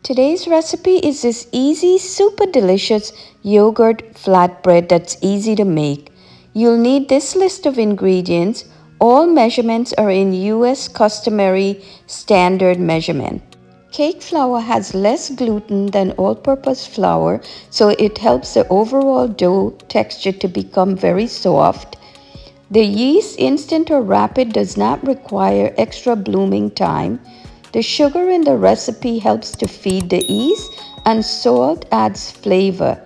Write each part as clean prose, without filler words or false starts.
Today's recipe is this easy, super delicious yogurt flatbread that's easy to make. You'll need this list of ingredients. All measurements are in US customary standard measurement. Cake flour has less gluten than all-purpose flour, so it helps the overall dough texture to become very soft. The yeast, instant or rapid, does not require extra blooming time. The sugar in the recipe helps to feed the yeast, and salt adds flavor.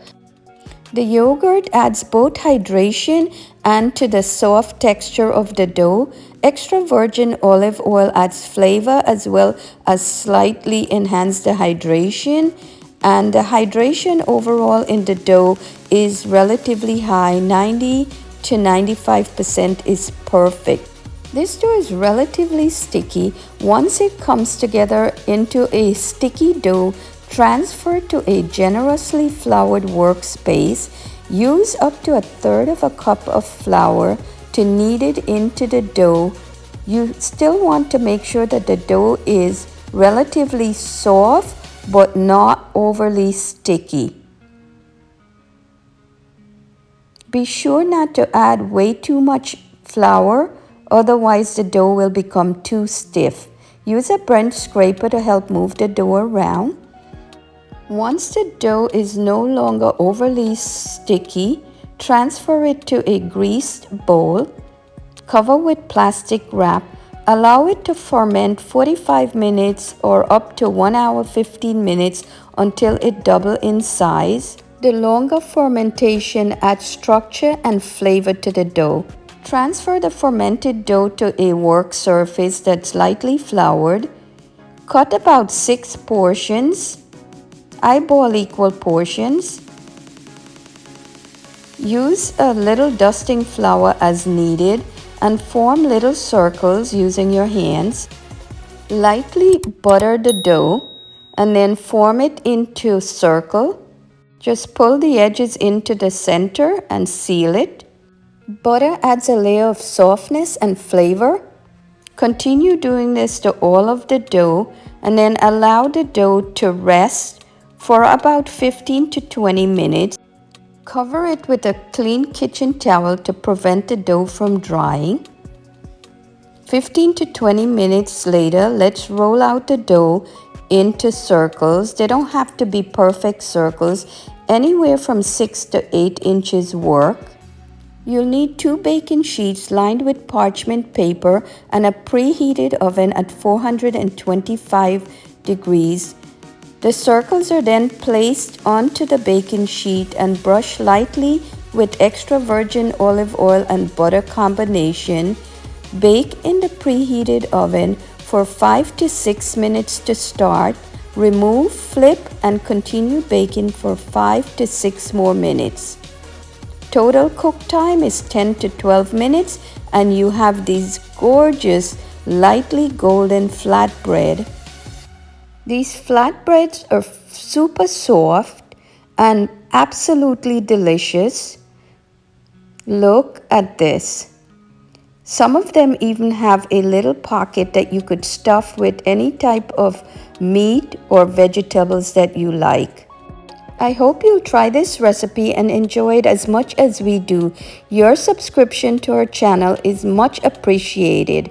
The yogurt adds both hydration and to the soft texture of the dough. Extra virgin olive oil adds flavor as well as slightly enhance the hydration. And the hydration overall in the dough is relatively high. 90 to 95% is perfect. This dough is relatively sticky. Once it comes together into a sticky dough, transfer to a generously floured workspace. Use up to 1/3 of a cup of flour to knead it into the dough. You still want to make sure that the dough is relatively soft but not overly sticky. Be sure not to add way too much flour, otherwise the dough will become too stiff. Use a bench scraper to help move the dough around. Once the dough is no longer overly sticky, transfer it to a greased bowl. Cover with plastic wrap. Allow it to ferment 45 minutes or up to 1 hour 15 minutes until it doubles in size. The longer fermentation adds structure and flavor to the dough. Transfer the fermented dough to a work surface that's lightly floured. Cut about 6 portions. Eyeball equal portions. Use a little dusting flour as needed and form little circles using your hands. Lightly butter the dough and then form it into a circle. Just pull the edges into the center and seal it. Butter adds a layer of softness and flavor. Continue doing this to all of the dough and then allow the dough to rest for about 15 to 20 minutes. Cover it with a clean kitchen towel to prevent the dough from drying. 15 to 20 minutes later, let's roll out the dough into circles. They don't have to be perfect circles. Anywhere from 6 to 8 inches work. You'll need 2 baking sheets lined with parchment paper and a preheated oven at 425 degrees. The circles are then placed onto the baking sheet and brushed lightly with extra virgin olive oil and butter combination. Bake in the preheated oven for 5 to 6 minutes to start. Remove, flip, and continue baking for 5 to 6 more minutes. Total cook time is 10 to 12 minutes and you have these gorgeous lightly golden flatbread. These flatbreads are super soft and absolutely delicious. Look at this. Some of them even have a little pocket that you could stuff with any type of meat or vegetables that you like. I hope you'll try this recipe and enjoy it as much as we do. Your subscription to our channel is much appreciated.